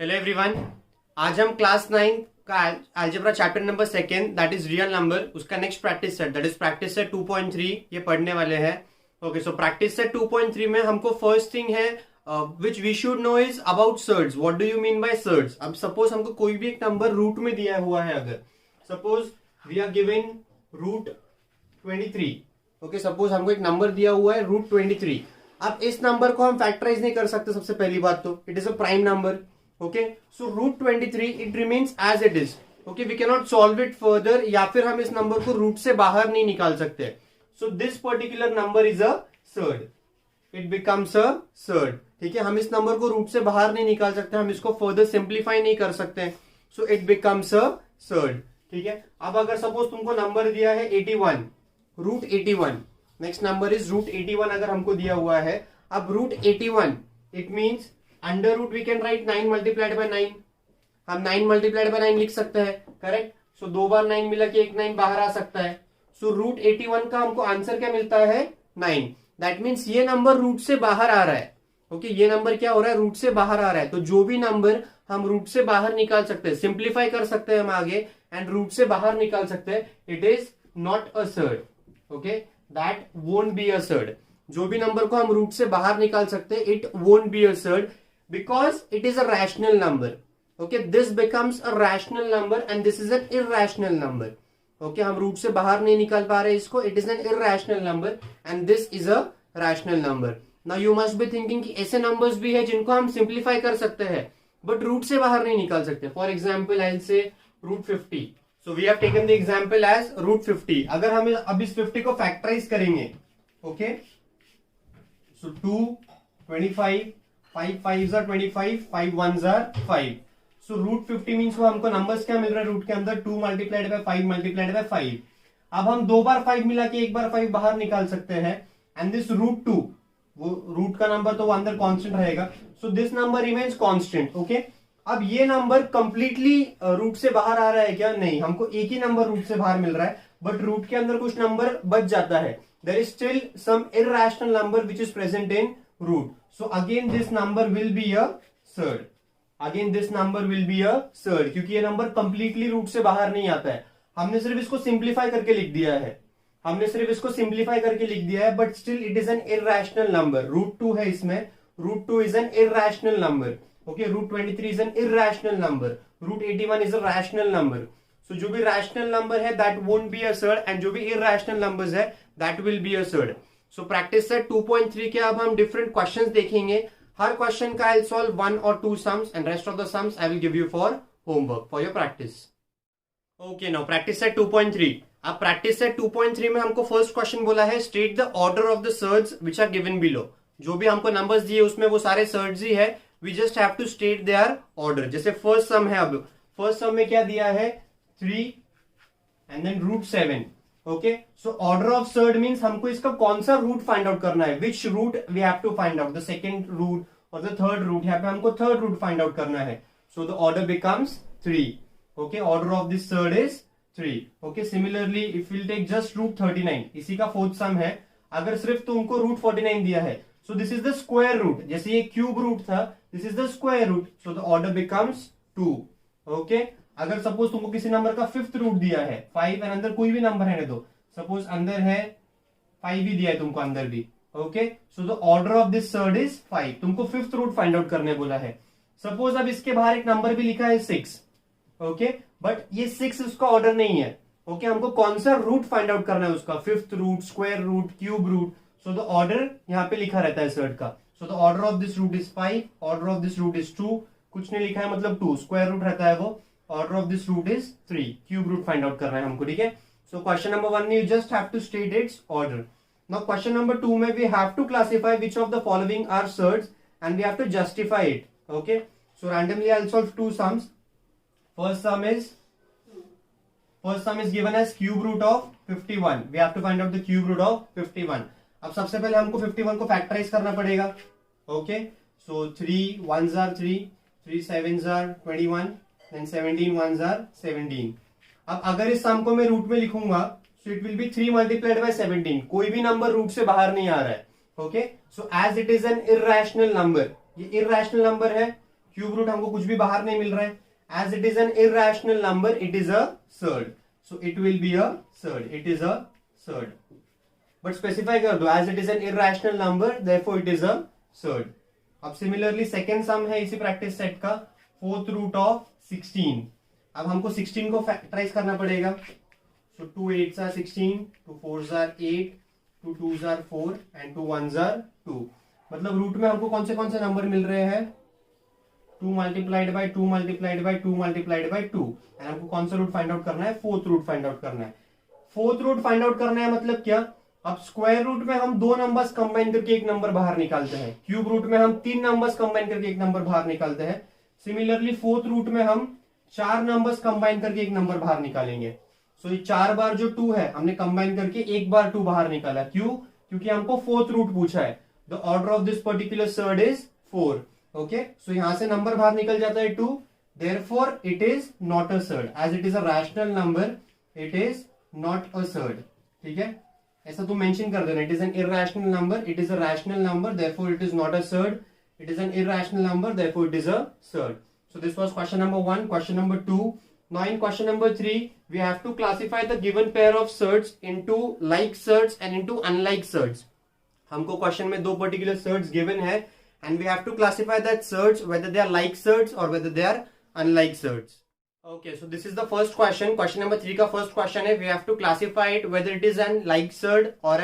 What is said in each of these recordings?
Hello everyone. आज हम class 9 का algebra chapter number second that is real number उसका next practice set that is practice set 2.3 ये पढ़ने वाले हैं। ओके, सो प्रैक्टिस सेट 2.3 में हमको फर्स्ट थिंग है which we should know is about surds. What do you mean by surds? अब suppose हमको कोई भी एक नंबर रूट में दिया हुआ है, अगर suppose we are given root 23। Okay, suppose हमको एक नंबर दिया हुआ है रूट 23। अब इस नंबर को हम फैक्टराइज नहीं कर सकते। सबसे पहली बात तो it is a prime number. Okay, so root 23 it remains as it is. Okay, we can not solve it further, या फिर हम इस नंबर को रूट से बाहर नहीं निकाल सकते। So this particular number is a surd, it becomes a surd. ठीक है, हम इस नंबर को रूट से बाहर नहीं निकाल सकते, हम इसको फर्दर सिंप्लीफाई नहीं कर सकते। So it becomes a surd. ठीक है, अब अगर सपोज तुमको नंबर दिया है 81, root 81, next number is root 81 अगर हमको दिया हुआ है। अब root 81 it means under root we can write 9 multiplied by 9। हम 9 मल्टीप्लाइड बाय 9 लिख सकते हैं, करेक्ट। सो दो बार 9 मिला के एक 9 बाहर आ सकता है। सो रूट 81 का हमको आंसर क्या मिलता है? 9। दैट मीन्स ये नंबर रूट से बाहर आ रहा है। ओके, ये नंबर क्या हो रहा है? रूट से बाहर आ रहा है। तो जो भी नंबर हम रूट से बाहर निकाल सकते हैं, सिंप्लीफाई कर सकते हैं हम आगे एंड रूट से बाहर निकाल सकते हैं, it is not a surd. Okay, that won't be a surd. जो भी नंबर को हम रूट से बाहर निकाल सकते हैं, it won't be a surd because it is a rational number. Okay, this becomes a rational number and this is an irrational number. Okay, हम रूट से बाहर नहीं निकाल पा रहे इसको, it is an irrational number and this is a rational number. Now you must be thinking कि ऐसे numbers भी है जिनको हम simplify कर सकते हैं but रूट से बाहर नहीं निकाल सकते. For example, I'll say root 50. So we have taken the example as root 50. अगर हम अब इस 50 को factorize करेंगे, okay, so 2, 25, 5 5s are 25, 5 1s are 5. So root 50 means वो हमको नंबर्स क्या मिल रहा है रूट के अंदर? 2 मल्टीप्लाइड बाय 5 मल्टीप्लाइड बाय 5। अब हम दो बार 5 मिला के एक बार 5 बाहर निकाल सकते हैं एंड दिस रूट 2, वो रूट का नंबर तो वो अंदर कांस्टेंट रहेगा। So this number remains constant. Okay, अब ये नंबर कंप्लीटली रूट से बाहर आ रहा है क्या? नहीं, हमको एक ही नंबर रूट से बाहर मिल रहा है बट रूट के अंदर कुछ नंबर बच जाता है। There is still some irrational number which is present in root. So again this number will be a surd. Again this number will be a surd क्योंकि ये नंबर completely root से बाहर नहीं आता है। हमने सिर्फ इसको simplify करके लिख दिया है, but still it is an irrational number. root 2 है इसमें, root 2 is an irrational number. Okay, root 23 is an irrational number. root 81 is a rational number. So जो भी rational number है that won't be a surd and जो भी irrational numbers है that will be a surd. So practice set 2.3 के अब हम different questions देखेंगे। हर क्वेश्चन का I solve 1 or 2 sums and rest of the sums I will give you for homework for your practice. Okay, now practice set 2.3। अब practice set 2.3 में हमको first question बोला है state the order of the surds which are given below. जो भी हमको numbers दिए उसमें वो सारे सर्ड्स ही है, we just have to state their order. जैसे फर्स्ट सम है, अब फर्स्ट सम में क्या दिया है? 3 and then root 7। Okay, so order of surd means हमको इसका कौन सा रूट फाइंड आउट करना है, which root we have to find out, the second root और द थर्ड रूट। यहाँ पे हमको थर्ड रूट फाइंड आउट करना है। So the order becomes 3। Okay, order of this surd is 3। Okay, similarly if will take just root 39, इसी का fourth सम है। अगर सिर्फ तुमको रूट 49 दिया है, so this is the square root. जैसे ये क्यूब रूट था, this is the square root, so the order becomes 2। Okay, अगर सपोज तुमको किसी नंबर का फिफ्थ रूट दिया है 5 एंड अंदर कोई भी नंबर है, तो सपोज अंदर है 5 भी दिया है तुमको अंदर भी। Okay, so the order of this surd is 5। तुमको फिफ्थ रूट फाइंड आउट करने बोला है। सपोज अब इसके बाहर एक नंबर भी लिखा है 6। ओके, बट ये 6 उसका ऑर्डर नहीं है। ओके, हमको कौन सा रूट फाइंड आउट करना है उसका? Fifth root, square root, cube root. So the order यहाँ पे लिखा रहता है सर्ड का। So the order of this root is 5, order of this root is 2, कुछ नहीं लिखा है मतलब 2, स्क्वायर रूट रहता है वो। Order of this root is 3, cube root find out करना है हमको। ठीक है, सो क्वेश्चन नंबर 1 में you just have to state its order. Now question number 2 में we have to classify which of the following are surds and we have to justify it. Okay, so randomly I will solve 2 sums. First sum is given as cube root of 51। We have to find out the cube root of 51। अब सबसे पहले हमको 51 को factorise करना पड़ेगा। Okay, so 3 1s are 3, 3 7s are 21, then 17 1s are 17। अब अगर इस सम को मैं रूट में लिखूंगा, सो it will B 3 multiplied bye 17। कोई भी नंबर रूट से बाहर नहीं आ रहा है। Okay, so as it is an irrational number, ये इररेशनल नंबर है क्यूब रूट हमको कुछ भी बाहर नहीं मिल रहा है. As it is an irrational number it is a surd. So it will be a surd. It is a surd. But specify कर दो as it is an irrational number therefore it is a surd. अब similarly second sum है इसी practice set का, fourth root of 16. अब हमको 16 को factorise करना पड़ेगा. सो 2 8s are 16, 2 4s are 8, 2 2s are 4 and 2 1s are 2. मतलब रूट में हमको कौन से नंबर मिल रहे हैं? 2 multiplied by 2 multiplied by 2 multiplied by 2. And हमको कौन सा रूट फाइंड आउट करना है? फोर्थ रूट फाइंड आउट करना है. फोर्थ रूट फाइंड आउट करना है मतलब क्या? अब स्क्वायर रूट में हम 2 नंबर्स कंबाइन करके एक नंबर बाहर निकालते हैं. क्यूब रूट में हम 3 नंबर्स कंबाइन करके एक नंबर बाहर निकालते हैं. सिमिलरली फोर्थ रूट में हम 4 नंबर्स कंबाइन करके एक नंबर बाहर निकालेंगे. सो ये 4 बार जो 2 है हमने कंबाइन करके एक बार 2 बाहर निकाला. क्यों? क्योंकि हमको फोर्थ रूट पूछा है. The order of this particular surd is 4. Okay, so यहां से नंबर बाहर निकल जाता है 2. Therefore it is not a surd. As it is a rational number it is not a surd. ठीक है, ऐसा तुम मेंशन कर देना. It is an irrational number, it is a rational number, therefore it is not a surd. It is an irrational number, therefore it is a surd. So this was question number 1. Question number 2. Now in question number 3, we have to classify the given pair of surds into like surds and into unlike surds. हमको question में 2 particular surds given है and we have to classify that surds whether they are like surds or whether they are unlike surds. Okay, so this is the first question. Question number 3 का first question है, we have to classify it whether it is an like surd or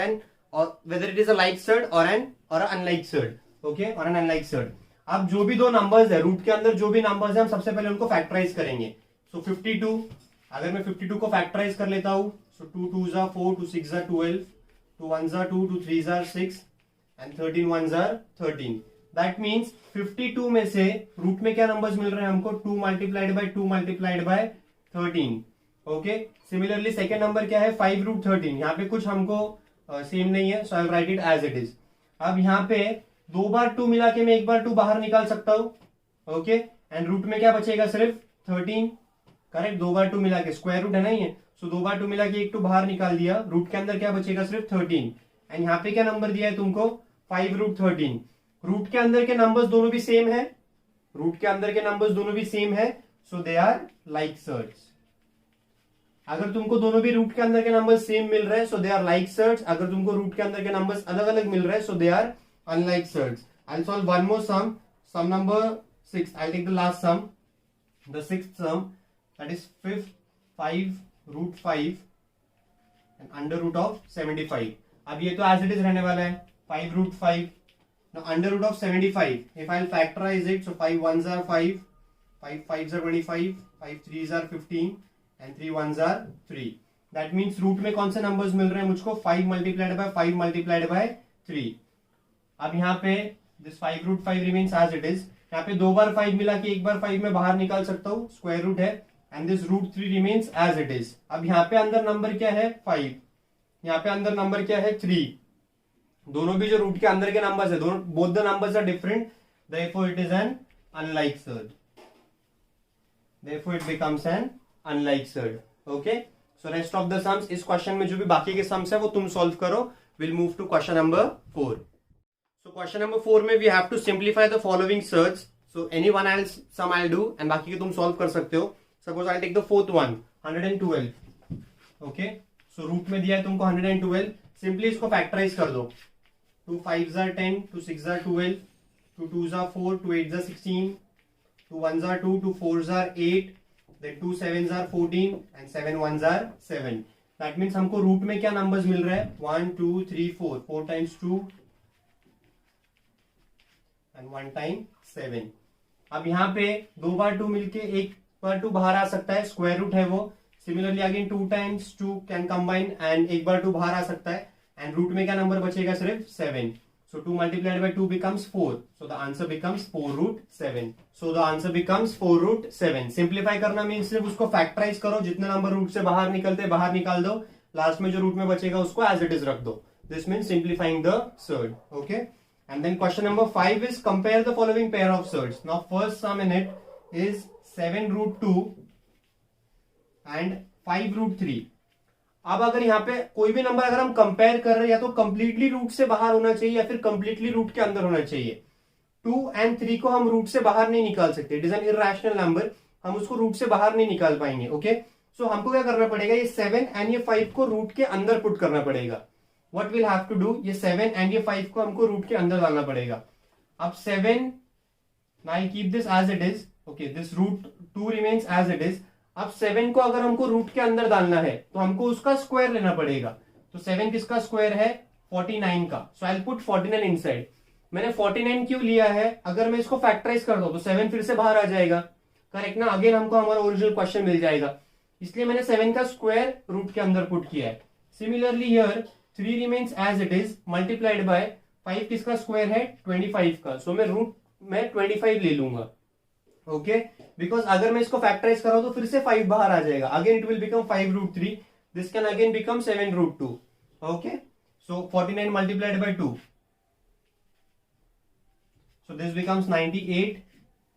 whether it is a like surd or an unlike surd. Okay, or an unlike surd. अब जो भी 2 numbers है root के अंदर, जो भी numbers है हम सबसे पहले उनको फैक्टराइज करेंगे. सो 52, अगर मैं 52 को फैक्टराइज कर लेता हूं, सो 2 2s are 4, 2 6s are 12, 2 1s are 2, 2 3s are 6 and 13 1s are 13. That means 52 में से रूट में क्या नंबर्स मिल रहे हैं हमको? 2 multiplied by 2 multiplied bye 13. Okay, similarly second number क्या है? 5 रूट 13. यहाँ पे कुछ हमको सेम नहीं है, so I will write it as it is. अब यहाँ पे 2 बार 2 मिला के मैं 1 बार 2 बाहर निकाल सकता हूं. ओके, एंड रूट में क्या बचेगा? सिर्फ 13. करेक्ट, 2 बार 2 मिला के स्क्वायर रूट है नहीं है, सो 2 बार 2 मिला के 1 2 बाहर निकाल दिया. रूट के अंदर क्या बचेगा? सिर्फ 13. एंड यहाँ पे क्या नंबर दिया है तुमको? 5 रूट 13. रूट के अंदर के नंबर्स दोनों भी सेम है. रूट के अंदर के नंबर्स दोनों भी सेम है, सो दे आर लाइक सर्ड्स. अगर तुमको दोनों भी रूट के अंदर के नंबर सेम मिल रहे हैं, so they are like surds. अगर तुमको रूट के अंदर के नंबर्स अलग अलग मिल रहे हैं, so they are unlike surds. I'll solve one more sum. Sum number 6. I'll take the last sum. The sixth sum, that is 5 root 5 and under root of 75. अब ये तो as it is रहने वाला है. 5 root 5. Now under root of 75. If I'll factorize it, so 5 1s are 5, 5 5s are 25, 5 3s are 15 and 3 1s are 3. That means root में कौन से numbers मिल रहे हैं मुझको? 5 multiplied by 5 multiplied by 3. अब यहाँ पे this 5 root 5 remains as it is. यहाँ पे 2 बार 5 मिला के 1 बार 5 में बाहर निकाल सकता हूँ, स्क्वायर रूट है. And this root 3 remains as it is. अब यहाँ पे अंदर नंबर क्या है? 5. यहाँ पे अंदर नंबर क्या है? 3. दोनों भी जो रूट के अंदर के नंबर्स है, दोनों both the numbers are different, therefore it is an unlike surd. Therefore it becomes an unlike surd. Okay, so rest of the sums, इस क्वेश्चन में जो भी बाकी के सम्स है वो तुम सॉल्व करो. Will move to question number 4. So question number 4 में we have to simplify the following surds. So any one else sum I'll do and बाकी के तुम solve कर सकते हो. Suppose I'll take the fourth one, 112. Okay, so root में दिया है तुमको 112. Simply इसको factorize कर दो. 2 5s are 10, 2 6s are 12, 2 2s are 4, 2 8s are 16, 2 1s are 2, 2 4s are 8, then 2 7s are 14 and 7 1s are 7. That means हमको root में क्या numbers मिल रहा है? 1 2 3 4. 4 times 2 and 1 time 7. अब यहाँ पे 2 बार 2 मिलके 1 बार 2 बाहर आ सकता है, स्क्वायर रूट है वो. Similarly again 2 times 2 can combine and 1 बार 2 बाहर आ सकता है. एंड रूट में क्या नंबर बचेगा? सिर्फ 7. So 2 multiplied by 2 becomes 4. So the answer becomes 4 root 7. So the answer becomes 4 root 7. Simplify करना मीन सिर्फ उसको फैक्टराइज करो, जितने नंबर रूट से बाहर निकलते बाहर निकाल दो, लास्ट में जो रूट में बचेगा उसको एज इट इज रख दो. This means simplifying the surd. Okay, and then question number 5 is compare the following pair of surds. Now first sum in it is 7 root 2 and 5 root 3. अब अगर यहाँ पे कोई भी नंबर अगर हम कंपेयर कर रहे हैं, या तो कंप्लीटली रूट से बाहर होना चाहिए या फिर कंप्लीटली रूट के अंदर होना चाहिए. 2 and 3 को हम रूट से बाहर नहीं निकाल सकते, it is an irrational number, हम उसको रूट से बाहर नहीं निकाल पाएंगे। ओके, सो हमको क्या करना पड़ेगा, ये 7 एंड ये 5 को रूट के अंदर पुट करना पड़ेगा। What will have to do, ये 7 एंड ये 5 को हमको रूट के अंदर डालना पड़ेगा। अब 7, I keep this as it is, okay, this root 2 remains as it is. अब 7 को अगर हमको रूट के अंदर डालना है तो हमको उसका स्क्वायर लेना पड़ेगा। तो 7 किसका स्क्वायर है, 49 का, सो आई विल पुट 49 इनसाइड। मैंने 49 क्यों लिया है, अगर मैं इसको फैक्टराइज कर दूं तो 7 फिर से बाहर आ जाएगा, करेक्ट ना, अगेन हमको हमारा ओरिजिनल क्वेश्चन मिल जाएगा, इसलिए मैंने 7 का स्क्वायर रूट के अंदर पुट किया है। Similarly here 3 remains as it is multiplied by 5 किसका स्क्वायर है, 25 का, सो मैं रूट में 25 ले लूंगा। ओके, बिकॉज अगर मैं इसको फैक्टराइज कराऊं तो फिर से 5 बाहर आ जाएगा, again it will become 5 root 3, this can again become 7 root 2। Okay, so 49 multiplied by 2, so this becomes 98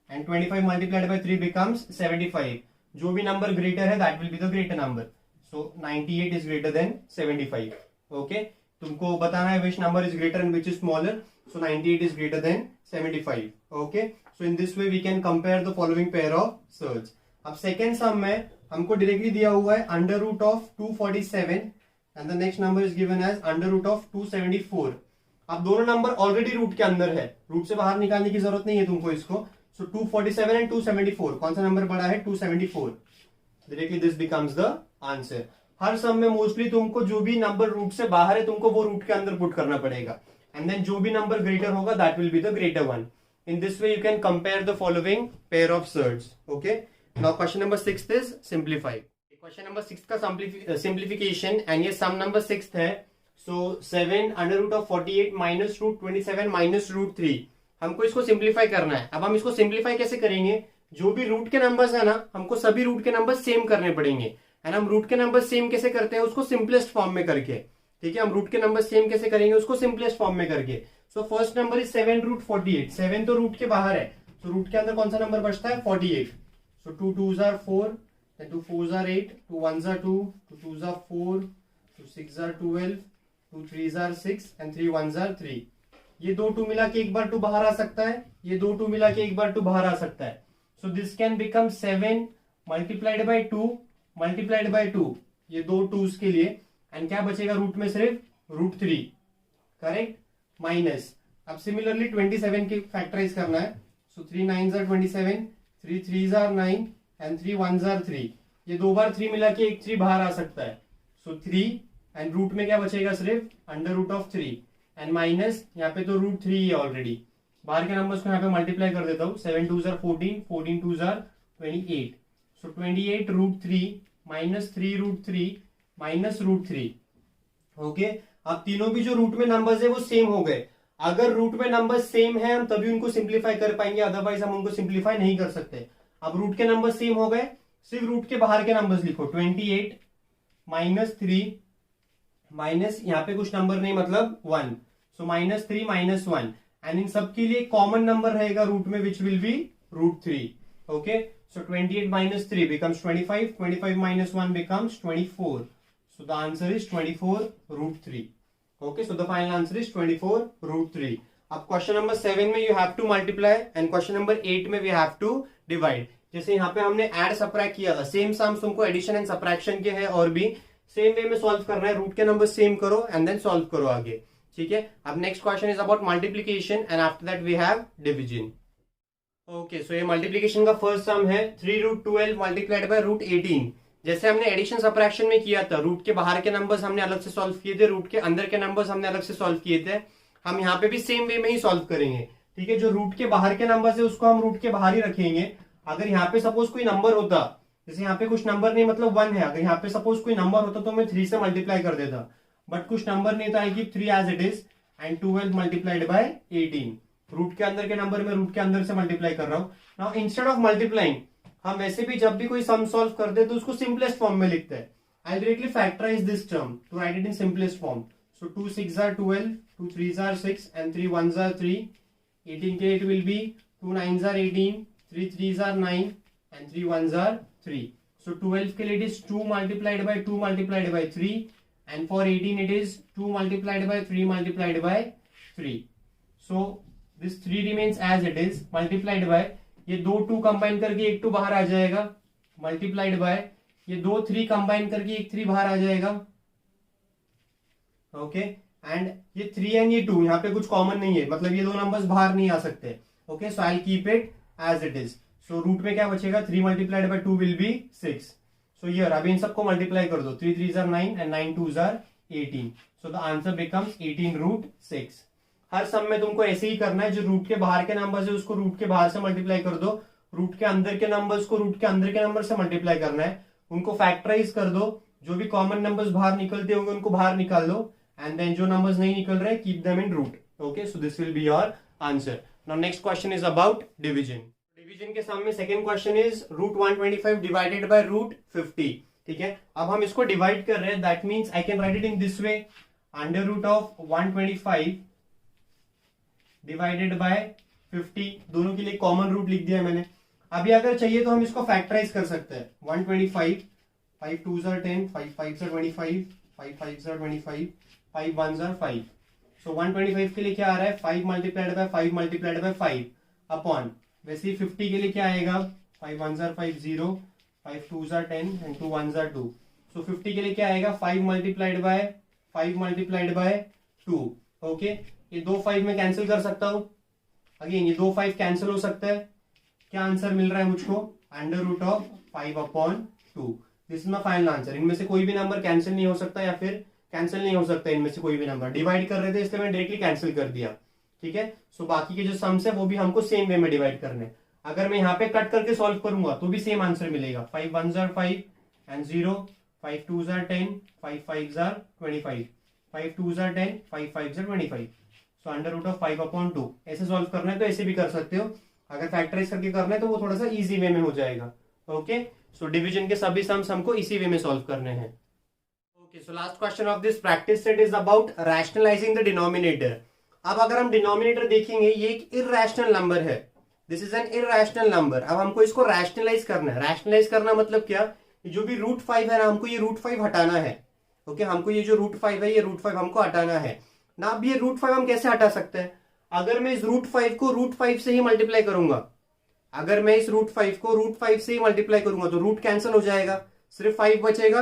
and 25 multiplied by 3 becomes 75। जो भी नंबर ग्रेटर है that will be the greater number, so 98 is greater than 75। okay, तुमको बताना है which number is greater and which is smaller, so 98 is greater than 75। okay, so in this way we can compare the following pair of surds। अब second sum में हमको directly दिया हुआ है under root of 247 and the next number is given as under root of 274। अब दोनों number already root के अंदर है, रूट से बाहर निकालने की जरूरत नहीं है तुमको इसको। सो 247 एंड 274, कौन सा नंबर बड़ा है, 274। Directly this becomes the answer. हर सम में मोस्टली तुमको जो भी नंबर रूट से बाहर है तुमको वो रूट के अंदर पुट करना पड़ेगा, एंड देन जो भी नंबर ग्रेटर होगा that will be the greater one. In this way you can compare the following pair of surds. Okay, now question number 6 is simplify. Question number 6 का simplification, and ये sum number 6 है। So 7 under root of 48 minus root 27 minus root 3, हमको इसको simplify करना है। अब हम इसको सिंप्लीफाई कैसे करेंगे, जो भी रूट के नंबर्स है ना, हमको सभी रूट के नंबर्स सेम करने पड़ेंगे। एंड हम रूट के नंबर सेम कैसे करते हैं, उसको सिंपलेस्ट फॉर्म में करके। ठीक है, हम रूट के नंबर सेम कैसे करेंगे, उसको सिंपलेस्ट फॉर्म में करके। So first number is 7 root 48, 7 तो रूट के बाहर है, तो रूट के अंदर कौन सा नंबर बचता है, 48। सो 2 2s are 4, 2 4s are 8, 2 1s are 2, 2 2s are 4, 2 6s are 12, 2 3s are 6 and 3 1s are 3। ये दो 2 मिला के एक बार 2 बाहर आ सकता है, ये दो 2 मिला के एक बार 2 बाहर आ सकता है। So this can become 7 multiplied by 2 multiplied by 2, ये दो 2s के लिए, एंड क्या बचेगा रूट में, सिर्फ रूट 3, करेक्ट, माइनस। अब सिमिलरली 27 की फैक्टराइज करना है। सो 3 9s are 27, 3 3s are 9 and 3 1s are 3। ये दो बार 3 मिला के एक 3 बाहर आ सकता है। सो 3 एंड रूट में क्या बचेगा, सिर्फ under root of 3 and minus, यहाँ पे तो रूट 3 है ऑलरेडी, बाहर के नंबर्स को यहाँ पे मल्टीप्लाई कर देता हूँ। 7 2s are 14, 14 2s are 28। So 28 root 3 minus 3 root 3 minus root 3। Okay, अब तीनों भी जो रूट में नंबर्स है वो सेम हो गए। अगर रूट में नंबर सेम है हम तभी उनको सिंप्लीफाई कर पाएंगे, अदरवाइज हम उनको सिंप्लीफाई नहीं कर सकते। अब रूट के नंबर सेम हो गए, सिर्फ रूट के बाहर के नंबर्स लिखो। 28 माइनस 3 माइनस, यहाँ पे कुछ नंबर नहीं मतलब 1, सो माइनस 3 माइनस 1, एंड इन सबके लिए कॉमन नंबर रहेगा रूट में which will be root 3। Okay, so 28 minus 3 becomes 25, 25 minus 1 becomes 24, so the answer is 24 root 3। Okay, so the final answer is 24 root 3। अब क्वेश्चन नंबर 7 में you have to multiply and question number 8 में we have to divide। जैसे यहाँ पे हमने add subtract किया था, same sums तुमको एडिशन एंड सब्ट्रैक्शन के हैं और भी सेम वे में सॉल्व करना है, रूट के नंबर सेम करो एंड देन सॉल्व करो आगे। ठीक है, अब next question is about multiplication and after that we have division. Okay, so ये मल्टीप्लीकेशन का फर्स्ट सम है 3 रूट 12 मल्टीप्लाइड बाय रूट 18। जैसे हमने एडिशन सब्ट्रैक्शन में किया था, रूट के बाहर के नंबर्स हमने अलग से सॉल्व किए थे, रूट के अंदर के नंबर्स हमने अलग से सॉल्व किए थे, हम यहाँ पे भी सेम वे में ही सॉल्व करेंगे। ठीक है, जो रूट के बाहर के नंबर्स है उसको हम रूट के बाहर ही रखेंगे। अगर यहाँ पे सपोज कोई नंबर होता, जैसे यहाँ पे कुछ नंबर नहीं मतलब 1 है, अगर यहाँ पे सपोज कोई नंबर होता तो मैं 3 से मल्टीप्लाई कर देता, बट कुछ नंबर नहीं था, I keep 3 as it is and 12 multiplied by 18। Root के अंदर के नंबर में रूट के अंदर से मल्टीप्लाई कर रहा हूँ। नाउ इंस्टेड ऑफ मल्टीप्लाइंग, हम वैसे भी जब भी कोई सम सॉल्व करते हैं तो उसको सिंपलेस्ट फॉर्म में लिखते हैं। I directly factorize this term to write it in simplest form. So 2 6s are 12, 2 3s are 6 and 3 1s are 3। 18 के it will be 2 9s are 18, 3 3s are 9 and 3 1s are 3। So 12 के लिए it is 2 multiplied by 2 multiplied by 3 and for 18 it is 2 multiplied by 3 multiplied by 3। So this 3 remains as it is multiplied by ये 2 2 combine करके एक 2 बाहर आ जाएगा, multiplied by ये 2 3 combine करके एक 3 बाहर आ जाएगा। ओके एंड ये 3 एंड ये 2 यहाँ पे कुछ कॉमन नहीं है, मतलब ये दो नंबर्स बाहर नहीं आ सकते। Okay so I keep it as it is. So root में क्या बचेगा, 3 multiplied by 2 will be 6। So here अभी इन सबको मल्टीप्लाई कर दो, 3 3s are 9 and 9 2s are 18। So the answer becomes 18 root 6। हर सम में तुमको ऐसे ही करना है, जो रूट के बाहर के नंबर है उसको रूट के बाहर से मल्टीप्लाई कर दो, रूट के अंदर के नंबर्स को रूट के अंदर के नंबर से मल्टीप्लाई करना है, उनको फैक्टराइज कर दो, जो भी कॉमन नंबर्स बाहर निकलते होंगे उनको बाहर निकाल दो, एंड देन जो नंबर्स नहीं निकल रहे keep them in root. Okay so this will be your answer. Now next question is about division. Division के सामने second question is root 125 divided by root 50। ठीक है, अब हम इसको डिवाइड कर रहे हैं, that means I can write it in this way, under root of 125 divided by 50, दोनों के लिए कॉमन रूट लिख दिया मैंने। अभी अगर चाहिए तो हम इसको फैक्टराइज कर सकते हैं, 125 5 2s are 10 5 5s are 25 5 5s are 25 5 1s are 5। सो 125 के लिए क्या आ रहा है, 5 multiplied by 5 multiplied by 5 upon, वैसे ही 50 के लिए क्या आएगा, 5 1s are 5 0 5 2s are 10 and 2 1s are 2। सो 50 के लिए क्या आएगा, 5 multiplied by 5 multiplied by 2। Okay ये दो 5 में कैंसिल कर सकता हूं, अगेन ये दो 5 कैंसिल हो सकता है। क्या आंसर मिल रहा है मुझको, under root of 5 upon 2। This is my final answer. इनमें से कोई भी नंबर कैंसिल नहीं हो सकता, या फिर कैंसिल नहीं हो सकता इनमें से कोई भी नंबर। डिवाइड कर रहे थे इसलिए मैंने डायरेक्टली कैंसिल कर दिया। ठीक है, सो बाकी के जो सम्स है वो भी हमको सेम वे में डिवाइड करने। अगर मैं यहाँ पे कट करके सॉल्व करूंगा तो भी सेम आंसर मिलेगा, 5 1s are 5 and 0 5 2s are 10 5 5s are 25 5 2s are 10 5 5s are 25। So under root of 5 upon 2 ऐसे सॉल्व करना है तो ऐसे भी कर सकते हो, अगर फैक्टराइज करके करना है तो वो थोड़ा सा इजी वे में हो जाएगा। ओके सो डिवीजन के सभी सम्स हमको इसी वे में सॉल्व करने हैं। Okay so last question of this practice set is about rationalising the denominator. अब अगर हम डिनोमिनेटर देखेंगे, ये एक इरैशनल नंबर है, this is an irrational number. अब हमको इसको रैशनलाइज करना है। रैशनलाइज करना मतलब क्या, जो भी रूट 5 है ना, हमको ये रूट 5 हटाना है। ओके हमको ये जो रूट 5 है, ये रूट 5 हमको हटाना है ना। अब ये रूट 5 हम कैसे हटा सकते हैं, अगर मैं इस रूट 5 को रूट 5 से ही मल्टीप्लाई करूंगा, अगर मैं इस रूट 5 को रूट 5 से ही मल्टीप्लाई करूंगा तो रूट कैंसिल हो जाएगा, सिर्फ 5 बचेगा।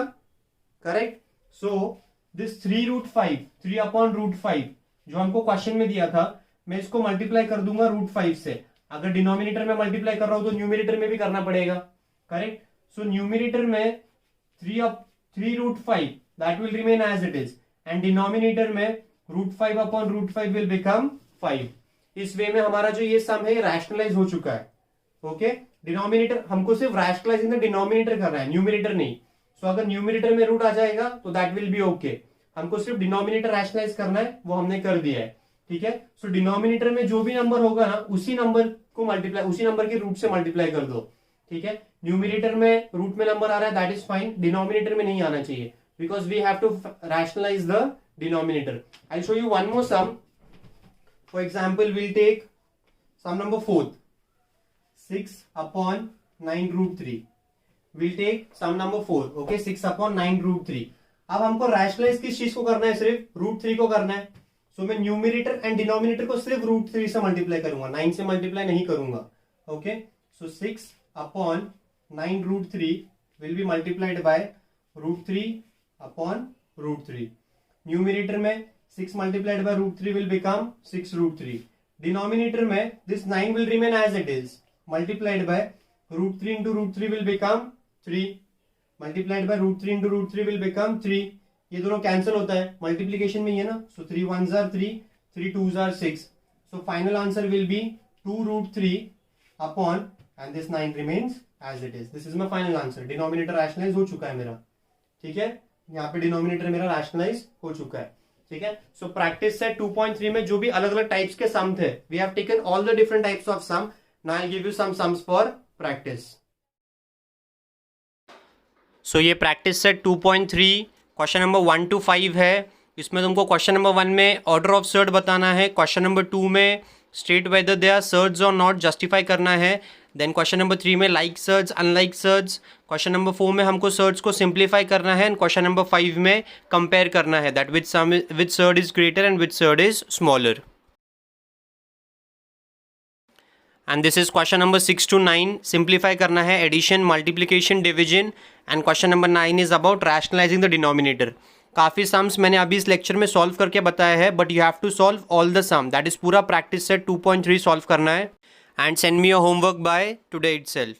Correct, so this 3 root 5 3 upon root 5 जो हमको क्वेश्चन में दिया था, मैं इसको मल्टीप्लाई कर दूंगा रूट 5 से। अगर डिनोमिनेटर में मल्टीप्लाई कर रहा हूं तो न्यूमिनेटर में भी करना पड़ेगा। करेक्ट, सो न्यूमिनेटर में 3 root 5 that will remain as it is, and denominator में root 5 upon root 5 will become 5। इस वे में हमारा जो ये सम है रैशनलाइज हो चुका है। ओके डिनोमिनेटर हमको सिर्फ रैशनलाइज इन द डिनोमिनेटर करना है, न्यूमिनेटर नहीं। सो अगर न्यूमिनेटर में रूट आ जाएगा तो दैट विल बी ओके, हमको सिर्फ डिनोमिनेटर रैशनलाइज करना है, वो हमने कर दिया है। ठीक है, सो डिनोमिनेटर में जो भी नंबर होगा ना, उसी नंबर को मल्टीप्लाई, उसी नंबर के रूट से मल्टीप्लाई कर दो। ठीक है, न्यूमिनेटर में रूट में नंबर आ रहा है दैट इज फाइन, डिनोमिनेटर में नहीं आना चाहिए, because we have to rationalise the denominator. I'll show you one more sum. For example, we'll take sum number 4, 6 upon 9 root 3. We'll take sum number 4, okay, 6 upon 9 root 3. अब हमको rationalise किस चीज को करना है, सिर्फ रूट 3 को करना है। सो मैं न्यूमिनेटर एंड डिनोमिनेटर को सिर्फ रूट 3 से मल्टीप्लाई करूंगा, 9 से मल्टीप्लाई नहीं करूंगा। Okay so 6 upon 9 root 3 will be multiplied by root 3 upon root 3। Numerator में 6 multiplied by root 3 will become 6 root 3। Denominator में this 9 will remain as it is, multiplied by root 3 into root 3 will become 3, multiplied by root 3 into root 3 will become 3। ये दोनों cancel होता है, multiplication में ही है ना। So 3 1s are 3 3 2s are 6। So final answer will be 2 root 3 upon, and this 9 remains as it is. This is my final answer. Denominator rationalise हो चुका है मेरा। ठीक है, यहाँ पे डिनोमिनेटर मेरा रैशनलाइज हो चुका है। ठीक है, सो प्रैक्टिस सेट 2.3 में जो भी अलग अलग टाइप्स के सम थे, we have taken all the different types of sum. Now I give you some sums for practice. So ये practice set 2.3 question number 1 to 5 है। इसमें तुमको क्वेश्चन नंबर 1 में ऑर्डर ऑफ सर्ड बताना है, क्वेश्चन नंबर 2 में state whether they are surds और not justify करना है, देन क्वेश्चन नंबर 3 में like surds unlike surds, question number 4 में हमको सर्ड्स को सिंप्लीफाई करना है, एंड क्वेश्चन नंबर 5 में कंपेयर करना है that which surd is greater and which surd is smaller. And this is question number 6 to 9. Simplify करना है addition, multiplication, division. And question number 9 is about rationalising the denominator. काफ़ी sums मैंने अभी इस lecture में solve करके बताया है, but you have to solve all the sum. That is पूरा प्रैक्टिस सेट 2.3 सॉल्व करना है. And send me your homework bye today itself.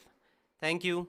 Thank you.